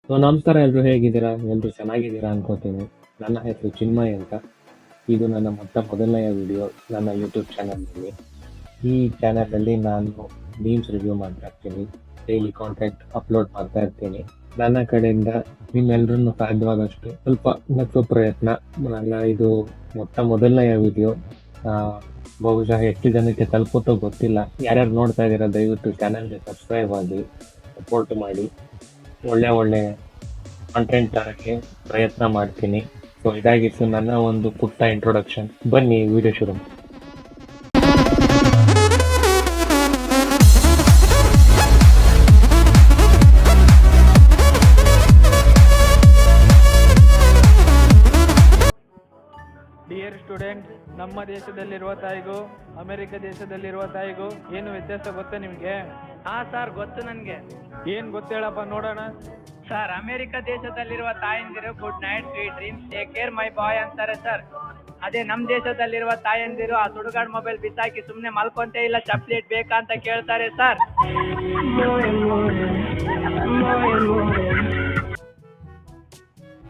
So ನಮಸ್ಕಾರ, ಎಲ್ಲರೂ ಹೇಗಿದ್ದೀರಾ? ಎಲ್ಲರೂ ಚೆನ್ನಾಗಿದ್ದೀರಾ ಅನ್ಕೋತೀನಿ. ನನ್ನ ಹೆಸರು ಚಿನ್ಮಯ್ ಅಂತ. ಇದು ನನ್ನ ಮೊದಲನೆಯ ವಿಡಿಯೋ ನನ್ನ ಯೂಟ್ಯೂಬ್ ಚಾನಲ್ನಲ್ಲಿ. ಈ ಚಾನಲಲ್ಲಿ ನಾನು ಮೀಮ್ಸ್ ರಿವ್ಯೂ ಮಾಡ್ತಾ ಇರ್ತೀನಿ, ಡೈಲಿ ಕಾಂಟೆಂಟ್ ಅಪ್ಲೋಡ್ ಮಾಡ್ತಾ ಇರ್ತೀನಿ. ನನ್ನ ಕಡೆಯಿಂದ ನಿಮ್ಮೆಲ್ಲರನ್ನು ಸಾಧ್ಯವಾದಷ್ಟು ಸ್ವಲ್ಪ ನಗ್ಸೋ ಪ್ರಯತ್ನ. ನನ್ನ ಇದು ಮೊದಲನೆಯ ವಿಡಿಯೋ. ಬಹುಶಃ ಎಷ್ಟು ಜನಕ್ಕೆ ತಲುಪುತ್ತೋ ಗೊತ್ತಿಲ್ಲ. ಯಾರ್ಯಾರು ನೋಡ್ತಾ ಇದ್ದೀರಾ ದಯವಿಟ್ಟು ಚಾನಲ್ಗೆ ಸಬ್ಸ್ಕ್ರೈಬ್ ಆಗಿ ಸಪೋರ್ಟ್ ಮಾಡಿ. ಒಳ್ಳೆ ಕಾಂಟೆಂಟ್ ತರಕ್ಕೆ ಪ್ರಯತ್ನ ಮಾಡ್ತೀನಿ. ಸೊ ಇದಾಗಿತ್ತು ನನ್ನ ಒಂದು ಪುಟ್ಟ ಇಂಟ್ರೊಡಕ್ಷನ್. ಬನ್ನಿ ವಿಡಿಯೋ ಶುರು ಮಾಡಿ. ಡಿಯರ್ ಸ್ಟೂಡೆಂಟ್, ನಮ್ಮ ದೇಶದಲ್ಲಿರುವ ತಾಯಿಗೂ ಅಮೆರಿಕ ದೇಶದಲ್ಲಿರುವ ತಾಯಿಗೂ ಏನು ವ್ಯತ್ಯಾಸ ಗೊತ್ತಾ ನಿಮಗೆ? ಹಾ ಸರ್, ಗೊತ್ತು ನನಗೆ. ಏನ್ ಗೊತ್ತೇಳಪ್ಪ ನೋಡೋಣ. ಸರ್, ಅಮೆರಿಕ ದೇಶದಲ್ಲಿರುವ ತಾಯಂದಿರು good night, sweet dreams, take care my boy ಅಂತಾರೆ ಸರ್. ಅದೇ ನಮ್ಮ ದೇಶದಲ್ಲಿರುವ ತಾಯಂದಿರು ಆ ಸುಡುಗಾಡ್ ಮೊಬೈಲ್ ಬಿಸಾಕಿ ಸುಮ್ಮನೆ ಮಲ್ಕೊಂತೇ ಇಲ್ಲ, ಚಾಕ್ಲೇಟ್ ಬೇಕಾ ಅಂತ ಕೇಳ್ತಾರೆ ಸರ್.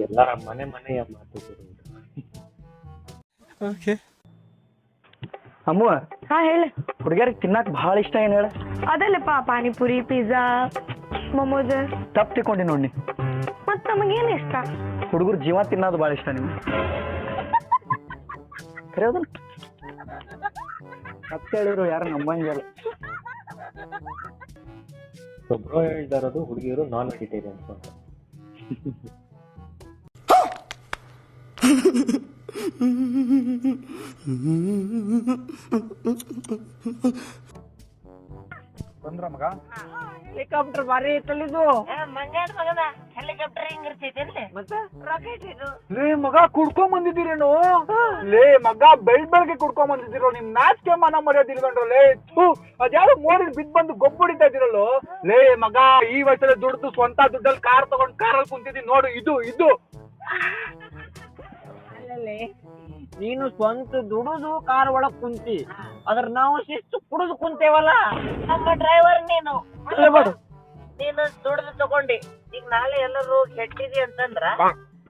ಎಲ್ಲರ ಮನೆಯ ಮಾತುಗಳು. ಅಮ್ಮು, ಹಾ ಹೇಳ. ಹುಡುಗಿಯರಿಗೆ ತಿನ್ನಕ್ ಬಹಳ ಇಷ್ಟ ಏನ್ ಹೇಳ? ಅದಲ್ಲಪ್ಪ, ಪಾನಿಪುರಿ, ಪಿಜ್ಜಾ, ಮೊಮೋಸ್. ತಪ್ಪು ತಿಳ್ಕೊಂಡಿ ನೋಡಿ. ಮತ್ ನಮಗೇನ್ ಇಷ್ಟ? ಹುಡುಗರು ಜೀವ ತಿನ್ನೋದು ಬಹಳ ಇಷ್ಟ ನಿಮ್ಗೆ. ಕರೆಯೋದಲ್ಲ ಮತ್ತೆ ಹೇಳಿದ್ರು ಯಾರು ನಂಬಂಗಿಲ್ಲ. ಸೊ ಬ್ರೋ ಹೇಳ್ತಾ ಇರೋದು ಹುಡುಗಿಯರು ನಾನ್ ವೆಜಿಟೇರಿಯನ್ಸ್ ಅಂತ. ಬಂದ್ರ ಮಗ? ಹೆಲಿಕಾಪ್ಟರ್ ಬಾರಿ ಐತಲ್ಲಿದು. ಹೆಲಿಕಾಪ್ಟರ್ ಹಿಂಗಿರ್ತೈತಿ ಮತ್ತೆ ರಾಕೆಟ್ ಇದು. ಲೇ ಮಗ, ಕುಡ್ಕೊಂಡ್ ಬಂದಿದ್ದೀರೇನು? ಲೇ ಮಗ, ಬೆಳ್ಬೆಳ್ಗೆ ಕುಡ್ಕೊಂಡ್ ಬಂದಿದ್ದೀರೋ? ನಿಮ್ ನಾಚಿಕೆ ಮನ ಮರ್ಯಾದಿಲ್ಕೊಂಡ್ರ ಲೇ. ಅದ್ಯಾವ್ದು ಮೋಡಿ ಬಿದ್ ಬಂದು ಗೊಬ್ಬಡಿತಾ ಇದ್ದೀರಲ್ಲೋ. ಲೇ ಮಗ, ಈ ವಯಸ್ಸಲ್ಲಿ ದುಡ್ದು ಸ್ವಂತ ದುಡ್ಡಲ್ಲಿ ಕಾರ್ ತಗೊಂಡ್ ಕಾರಲ್ಲಿ ಕುಂತಿದ್ದೀನಿ ನೋಡು. ಇದು ನೀನು ಸ್ವಂತ ದುಡುದು ಕಾರ್ ಒಳಗ್ ಕುಂತಿ, ಅದ್ರ ನಾವು ಶಿಸ್ತು ಕುಡಿದು ಕುಂತೇವಲ್ಲ. ನಮ್ಮ ಡ್ರೈವರ್ ನೀನು ಮಾಡು. ನೀನು ದುಡ್ದು ತಗೊಂಡಿ. ಈಗ ನಾಳೆ ಎಲ್ಲರೂ ಕೆಟ್ಟಿದಿ ಅಂತಂದ್ರ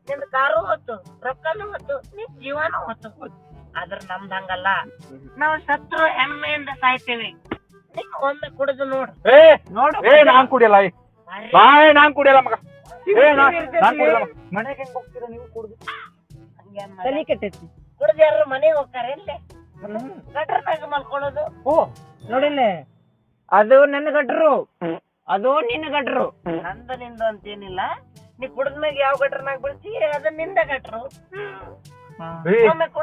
ನಿನ್ ಕಾರು ಹೊತ್ತು, ರೊಕ್ಕನು ಹೊತ್ತು, ನಿನ್ ಜೀವನ ಹೊತ್ತು. ಆದ್ರ ನಮ್ದು ಹಂಗಲ್ಲ. ನಾವು ಸತ್ರು ಹೆಮ್ಮೆಯಿಂದ ಸಾಯ್ತೇವೆ. ನೀನ್ ಒಮ್ಮೆ ಕುಡಿದು ನೋಡು. ನಾನ್ ಕುಡಿಯಲ್ಲ. ನಾನ್ ಕುಡಿಯಲ್ಲ ಮಗ. ನಾನ್ ಕುಡಿಯಲ್ಲ. ಮನೆಗೆ ಹೆಂಗ್ ಹೋಗ್ತೀರಾ ನೀವು ಕುಡ್ದು? ತಲೆ ಕೆಟ್ಟೈತಿ. ಕುಡ್ದು ಯಾರು ಮನೆಗೆ ಹೋಗ್ತಾರೆ ಇಲ್ಲೇ ಗಟ್ರನಾಗ ಮಲ್ಕೊಳ್ಳೋದು. ನೋಡಿಲ್ಲ, ಅದು ನನ್ನ ಗಟ್ರು, ಅದು ನಿನ್ನ ಗಟ್ರು. ನಂದು ನಿಂದು ಅಂತೇನಿಲ್ಲ. ನೀ ಕುಡಿದ್ಮ್ಯಾಗ ಯಾವ ಗಟ್ರನಾಗ ಬಿಡ್ತಿ ಅದು ನಿಂದ ಗಟ್ರು.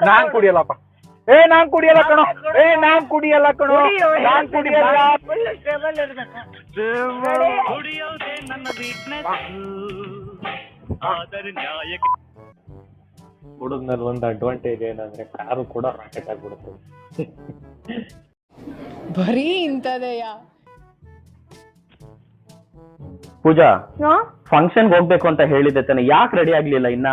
ನಾನ್ ಕುಡಿಯಲ್ಲಪ್ಪ. ನಾನ್ ಕುಡಿಯಲ್ಲ ಕಣೋ. ನಾನ್ ಕುಡಿಯಲ್ಲ ಕಣೋ. ನಾನ್ ಕುಡಿಯಲ್ಲ. ಸ್ಟೇಬಲ್ ಇರ್ಬೇಕು. ಹುಡುಗನಲ್ಲಿ ಒಂದು ಅಡ್ವಾಂಟೇಜ್ ಏನಂದ್ರೆ ಕಾರು ಕೂಡ ರಾಕೆಟ್ ಆಗ್ಬಿಡುತ್ತೆ. ಬರೀ ಇಂಥದೆಯ. ಪೂಜಾ, ಫಂಕ್ಷನ್ ಹೋಗ್ಬೇಕು ಅಂತ ಹೇಳಿದ್ದೆ ತಾನೆ, ಯಾಕೆ ರೆಡಿ ಆಗ್ಲಿಲ್ಲ ಇನ್ನ?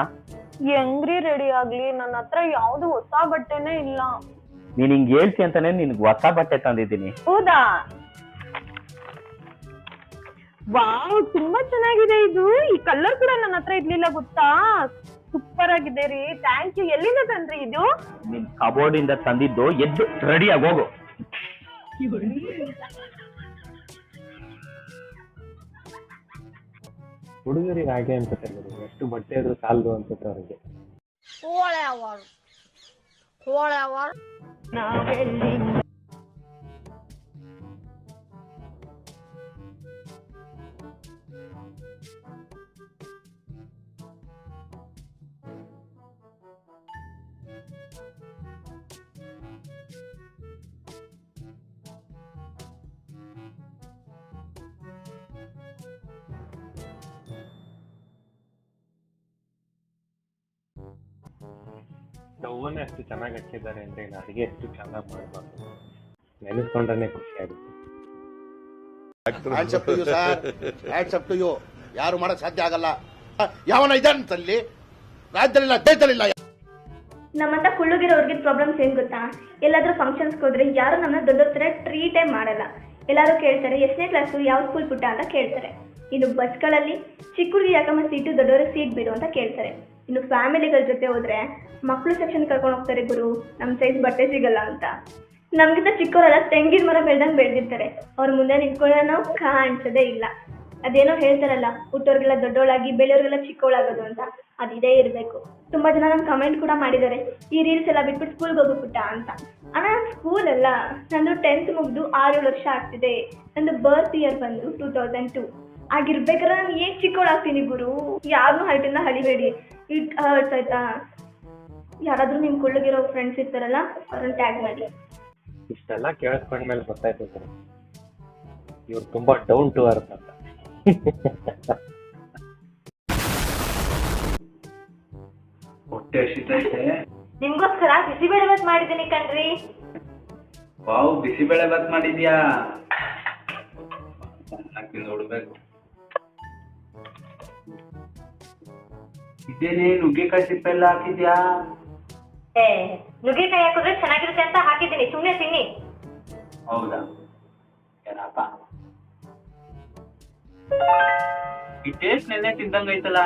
ಹೆಂಗ್ರಿ ರೆಡಿ ಆಗ್ಲಿ? ನನ್ನ ಹತ್ರ ಯಾವ್ದು ಹೊಸ ಬಟ್ಟೆನೇ ಇಲ್ಲ. ನೀನ್ ಹಿಂಗ್ ಹೇಳ್ತಿ ಅಂತಾನೆ ನಿನ್ಗೆ ಹೊಸ ಬಟ್ಟೆ ತಂದಿದ್ದೀನಿ. ಹೌದಾ? ವಾವ್, ತುಂಬಾ ಚೆನ್ನಾಗಿದೆ ಇದು. ಈ ಕಲರ್ ಕೂಡ ನನ್ನ ಹತ್ರ ಇರ್ಲಿಲ್ಲ ಗೊತ್ತಾ? ಸೂಪರ್ ಆಗಿದೆ ರೀ, ಥ್ಯಾಂಕ್ ಯು. ಎಲ್ಲಿಂದ ತಂದ್ರಿ ಇದು? ನಿನ್ ಕಬೋರ್ಡ್ ಇಂದ ತಂದಿದ್ದು. ಎದ್ದು ರೆಡಿ ಆಗಿ ಹೋಗು. ಹುಡುಗರಿಗೆ ಹಾಗೆ ಅನ್ಸುತ್ತೆ, ಎಷ್ಟು ಬಟ್ಟೆ ಆದ್ರೂ ಸಾಲದು ಅನ್ಸುತ್ತೆ ಅವ್ರಿಗೆ. ಸ್ಟವ್ವನ್ನೇ ಅಷ್ಟು ಚೆನ್ನಾಗಿ ಹಚ್ಚಿದ್ದಾರೆ ಅಂದ್ರೆ ಇನ್ನು ಅಡಿಗೆ ಎಷ್ಟು ಚೆನ್ನಾಗಿ ಮಾಡಬಾರ್ದು. ನೆನೆಸ್ಕೊಂಡ್ರೆ ಖುಷಿ ಆಗುತ್ತೆ. ಯಾರು ಮಾಡಕ್ ಸಾಧ್ಯ ಆಗಲ್ಲ. ಯಾವನ ಇದಂತಲ್ಲಿ ರಾಜ್ಯದಲ್ಲಿಲ್ಲ, ದೇಶದಲ್ಲಿಲ್ಲ. ನಮ್ಮಂತ ಕುಳ್ಳುಗಿರೋರ್ಗೆ ಪ್ರಾಬ್ಲಮ್ಸ್ ಏನ್ ಗೊತ್ತಾ? ಎಲ್ಲಾದ್ರೂ ಫಂಕ್ಷನ್ಸ್ಗೆ ಹೋದ್ರೆ ಯಾರು ನಮ್ಮನ್ನ ದೊಡ್ಡ ತರ ಟ್ರೀಟೇ ಮಾಡಲ್ಲ. ಎಲ್ಲಾರು ಕೇಳ್ತಾರೆ, ಎಷ್ಟನೇ ಕ್ಲಾಸು, ಯಾವ ಸ್ಕೂಲ್ ಪುಟ್ಟ ಅಂತ ಕೇಳ್ತಾರೆ. ಇನ್ನು ಬಸ್ಗಳಲ್ಲಿ ಚಿಕ್ಕ ಹುಡುಗಿ ಯಾಕಮ್ಮ ಸೀಟು, ದೊಡ್ಡವರಿಗೆ ಸೀಟ್ ಬಿಡು ಅಂತ ಕೇಳ್ತಾರೆ. ಇನ್ನು ಫ್ಯಾಮಿಲಿಗಳ ಜೊತೆ ಹೋದ್ರೆ ಮಕ್ಕಳು ಸೆಕ್ಷನ್ ಕರ್ಕೊಂಡು ಹೋಗ್ತಾರೆ, ಗುರು ನಮ್ಮ ಸೈಜ್ ಬಟ್ಟೆ ಸಿಗಲ್ಲ ಅಂತ. ನಮ್ಗಿಂತ ಚಿಕ್ಕವರೆಲ್ಲ ತೆಂಗಿನ ಮರ ಬೆಳ್ದಂಗೆ ಬೆಳೆದಿರ್ತಾರೆ, ಅವ್ರ ಮುಂದೆ ನಿಂತ್ಕೊಳ್ಳೋ ನಾವು ಕಾಣಿಸೋದೇ ಇಲ್ಲ. ಅದೇನೋ ಹೇಳ್ತಾರಲ್ಲ, ಹುಟ್ಟೋರ್ಗೆಲ್ಲ ದೊಡ್ಡವಳಾಗಿ ಬೆಳೆಯೋರ್ಗೆಲ್ಲ ಚಿಕ್ಕವಳಾಗೋದು ಅಂತ, ಅದಿದೇ ಇರಬೇಕು. ತುಂಬ ಜನ ನಮ್ಗೆ ಕಮೆಂಟ್ ಕೂಡ ಮಾಡಿದ್ದಾರೆ, ಈ ರೀಲ್ಸ್ ಎಲ್ಲ ಬಿಟ್ಬಿಟ್ಟು ಸ್ಕೂಲ್ಗೆ ಹೋಗ್ಬಿಟ್ಟ ಅಂತ. ಅಣ್ಣ ನಾನು ಸ್ಕೂಲ್ ಅಲ್ಲ, ನಂದು 10th ಮುಗಿದು 6-7 ವರ್ಷ ಆಗ್ತಿದೆ. ನಂದು ಬರ್ತ್ ಇಯರ್ ಬಂದು 2002 ಆಗಿರ್ಬೇಕಾದ್ರೆ ನಾನು ಹೇಗೆ ಚಿಕ್ಕವಳಾಗ್ತೀನಿ ಗುರು? ಯಾರನ್ನೂ ಹೈಟನ್ನ ಹಳಿಬೇಡಿ, ಇಟ್ ಹರ್ಟ್ಸ್ ಆಯ್ತಾ? ಯಾರಾದರೂ ನಿಮ್ಮ ಕುಳ್ಳಗಿರೋ ಫ್ರೆಂಡ್ಸ್ ಇರ್ತಾರಲ್ಲ, ಅವ್ರನ್ನ ಟ್ಯಾಗ್ ಮಾಡಿ. ಇಷ್ಟೆಲ್ಲ ಕೇಳಿಸ್ಕೊಂಡ್ಮೇಲೆ ಗೊತ್ತಾಯ್ತು ಸರ್, ಇವ್ರು ತುಂಬಾ ಡೌನ್ ಟು ಅರ್ತ್ ಅಂತ. ಹೊಟ್ಟೆ ಹಸಿತೈತೆ. ನಿಮ್ಗೋಸ್ಕರ ಬಿಸಿಬೇಳೆ ಬಾತ್ ಮಾಡಿದ್ದೀನಿ ಕಣ್ರಿ. ವಾವ್, ಬಿಸಿಬೇಳೆ ಬಾತ್ ಮಾಡಿದ್ಯಾ? ಚೆನ್ನಾಗಿ ನೋಡ್ಬೇಕು. ಇದೇನೇ ನುಗ್ಗೆಕಾಯಿ ಸಿಪ್ಪೆ ಎಲ್ಲ ಹಾಕಿದ್ಯಾ? ನುಗ್ಗೆಕಾಯಿ ಹಾಕಿದ್ರೆ ಚೆನ್ನಾಗಿರುತ್ತೆ ಅಂತ ಹಾಕಿದ್ದೀನಿ, ಸುಮ್ಮನೆ ತಿನ್ನಿ. ಹೌದಾ, ಏನಪ್ಪ ಈ ಟೇಸ್ಟ್ ನೆನ್ನೆ ತಿಂದಂಗೈತಲ್ಲ.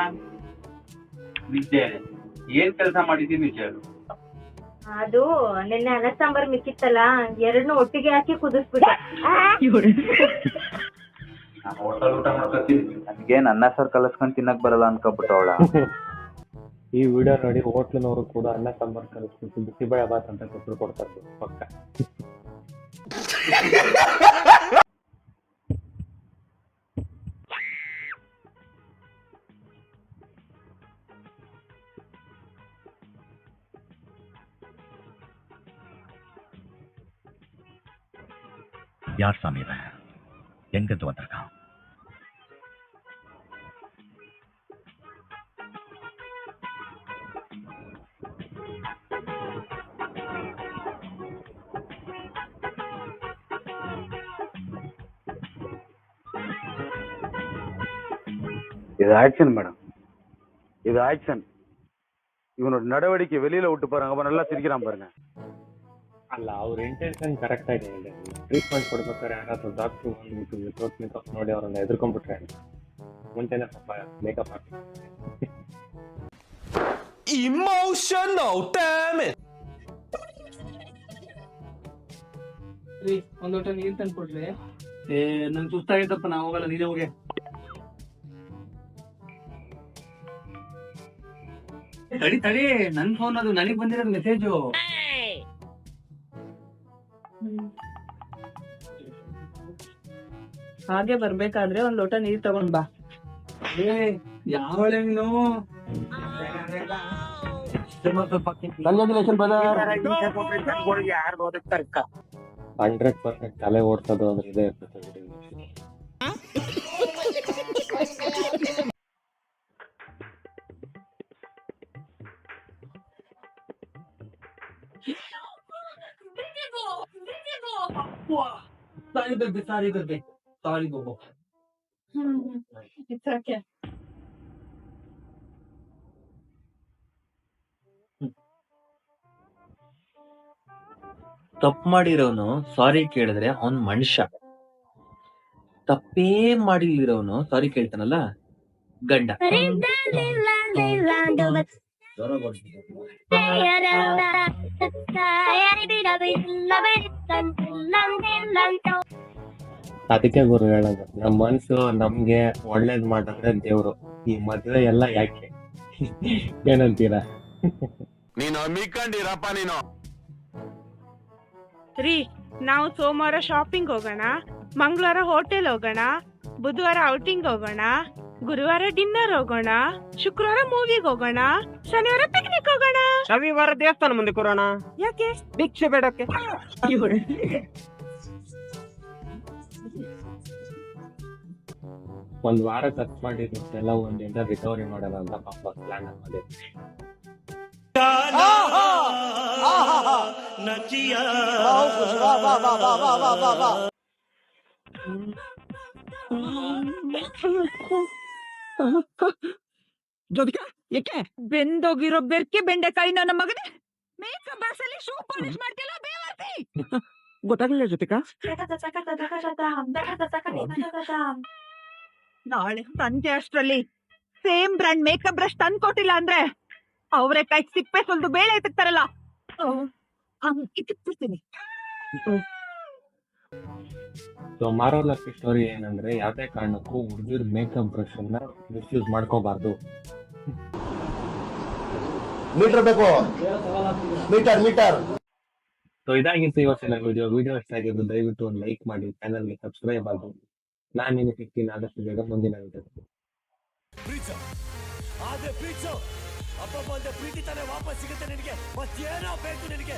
ನಿಜ ಏನ್ ಕೆಲಸ ಮಾಡಿದೀನಿ ನಿಜ ಹೇಳು. ಅದು ನಿನ್ನೆ ಅನ್ನ ಸಾಂಬಾರ್ ಮಿಕ್ಕಿತ್ತಲ್ಲ, ಎರಡನ್ನೂ ಒಟ್ಟಿಗೆ ಹಾಕಿ ಕುದಿಸ್ಬಿಟ್ಟೆ. ನಾನು ಹೋಟೆಲ್ ಊಟ ಮಾಡ್ಕೊತೀನಿ, ನನ್ಗೇನ್ ಅನ್ನ ಸಾರ್ ಕಲಸ್ಕೊಂಡ್ ತಿನ್ನಕ್ ಬರಲ್ಲ ಅನ್ಕೊಬಿಟ್ಟವಳ. ಈ ವಿಡಿಯೋ ನೋಡಿ ಹೋಟ್ಲಿನವರು ಕೂಡ ಅನ್ನ ಸಾಂಬಾರ್ ಕಲಿಸ್ಬಿಟ್ಟು ಬಿಸಿಬೇಳೆ ಬಾತ್ ಅಂತ ಕೊಟ್ಟರು ಕೊಡ್ತಾರೆ ಪಕ್ಕ. யார் சாமி இவன்? எங்கிருந்து வந்திருக்கான்? இது ஆக்ஷன் மேடம், இது ஆக்ஷன். இவனோட நடவடிக்கை வெளியில விட்டு பாருங்க, அவன் நல்லா சிரிக்கிறான் பாருங்க. ಅಲ್ಲ, ಅವ್ರ ಇಂಟೆನ್ಷನ್ ಕರೆಕ್ಟ್ ಆಗಿ ಇದೆ. ಟ್ರೀಟ್ಮೆಂಟ್ ಕೊಡ್ಬೇಕಾದ್ರೆ ಯಾರಾದ್ರೂ ಡಾಕ್ಟ್ರು ಬಂದ್ಬಿಟ್ಟು ವಿತೌಟ್ ಮೇಕಪ್ ನೋಡಿ ಅವ್ರನ್ನ ಎದುರ್ಕೊಂಡ್ಬಿಟ್ರೆ ಮುಂಚೆನೆ ಸ್ವಲ್ಪ ಮೇಕಪ್ ಹಾಕಿ. Emotional damage. ಒಂದ್ ಲೋಟ ನೀರ್ ತಂದು ಕೊಡ್ರಿ. ನನ್ ಸುಸ್ತಾಗಿದ್ದಪ್ಪ, ನಾ ಹೋಗಲ್ಲ, ನೀನೇ ಹೋಗಿ. ತಡಿ ತಡಿ, ನನ್ ಫೋನ್ ಅದು, ನನಗ್ ಬಂದಿರೋದು ಮೆಸೇಜು. ಹಾಗೆ ಬರ್ಬೇಕಾದ್ರೆ ಒಂದ್ ಲೋಟ ನೀರ್ ತಗೊಂಡ್ ಬಾ. ಯಾವಳೆ ನೀನು? Congratulation brother. 100% ತಲೆ ಓಡ್ಸೋದು ಅಂದ್ರೆ ಇದೇ ಇರ್ತದೆ. Sorry baby, sorry baby, sorry ಬೋಬೋ. It's okay. ತಪ್ಪು ಮಾಡಿರೋನು ಸಾರಿ ಕೇಳಿದ್ರೆ ಅವನ್ ಮನುಷ್ಯ. ತಪ್ಪೇ ಮಾಡಿರೋನು ಸಾರಿ ಕೇಳ್ತಾನಲ್ಲ ಗಂಡ. ಅದಕ್ಕೆ ಗುರು ಹೇಳೋದು, ನಮ್ಮ ಮನ್ಸು ನಮ್ಗೆ ಒಳ್ಳೇದ್ ಮಾಡಿದ್ರೆ ದೇವ್ರು. ಈ ಮದ್ವೆ ಎಲ್ಲ ಯಾಕೆ ಏನಂತೀರಾ? ನೀನು ಅಮ್ಮಿಕೊಂಡಿರಪ್ಪ ನೀನು. ರೀ, ನಾವು ಸೋಮವಾರ ಶಾಪಿಂಗ್ ಹೋಗೋಣ, ಮಂಗಳವಾರ ಹೋಟೆಲ್ ಹೋಗೋಣ, ಬುಧವಾರ ಔಟಿಂಗ್ ಹೋಗೋಣ, ಗುರುವಾರ ಡಿನ್ನರ್ ಹೋಗೋಣ, ಶುಕ್ರವಾರ ಮೂವಿಗೆ ಹೋಗೋಣ, ಶನಿವಾರ ಪಿಕ್ನಿಕ್ ಹೋಗೋಣ, ರವಿವಾರ ದೇವಸ್ಥಾನ ಮುಂದೆ ಕೂರೋಣ. ಯಾಕೆ? ಭಿಕ್ಷೆ ಬೇಡಕ್ಕೆ. ಒಂದ್ ವಾರ ಖರ್ಚು ಮಾಡಿದ್ದೆಲ್ಲ ಒಂದಿನ ರಿಕವರಿ ಮಾಡೋಣ ಅಂತ ಪಾಪ ಪ್ಲಾನ್ ಮಾಡಿದ್ವಿ. ಜೋದಿಕಾ, ಏಕೆ ಬೆಂದೋಗಿರೋ ಬೆರ್ಕೆ ಬೆಂಡೆಕಾಯಿ ನನ್ನ ಮಗನೇ, ಮೇಕಪ್ ಬಾಕ್ಸಲ್ಲಿ ಶೂ ಪಾಲಿಶ್ ಮಾಡ್ತಿಲ್ಲ ಬೇವರ್ತಿ. ಗೊತ್ತಾಗ್ಲಿಲ್ಲ ಜ್ಯೋತಿಕಾ? ನಾಳೆ ಸಂಜೆ ಅಷ್ಟ್ರಲ್ಲಿ ಸೇಮ್ ಬ್ರ್ಯಾಂಡ್ ಮೇಕಪ್ ಬ್ರಷ್ ತಂದ್ಕೊಟ್ಟಿಲ್ಲ ಅಂದ್ರೆ ಅವರೇ ಕೈ ಸಿಪ್ಪೆ ಸುಲ್ದು ಬೇಳೆ ಎತ್ತಕ್ತಾರಲ್ಲ ಕಿತ್ತಿರ್ತೀನಿ. So moral of the story ಏನಂದ್ರೆ ಯಾವುದೇ ಕಾರಣಕ್ಕೂ ಹುಡುಗಿರ್ ಮೇಕಪ್ ಬ್ರಷ್ ಅನ್ನ ಮಿಸ್ಯೂಸ್ ಮಾಡ್ಕೋಬಾರ್ದು. ಮೀಟರ್ ಬೇಕು, ಮೀಟರ್. ಸೊ ಇದಾಗಿತ್ತು ಇವತ್ತಿನ ವಿಡಿಯೋ ಇಷ್ಟ ಆಗಿದ್ದು ದಯವಿಟ್ಟು ಒಂದು ಲೈಕ್ ಮಾಡಿ, ಚಾನಲ್ಗೆ ಸಬ್ಸ್ಕ್ರೈಬ್ ಆಗಿ. ನಾನು ನಿಮಗೆ ಸಿಗ್ತೀನಿ ಆದಷ್ಟು ಬೇಗ ಮುಂದಿನ ವಿಡಿಯೋ. ಪ್ರೀತಿ ತಾನೇ ವಾಪಸ್ ಸಿಗುತ್ತೆ ನಿನಗೆ, ಮತ್ತೇನೋ ಬೇಕು ನಿನಗೆ.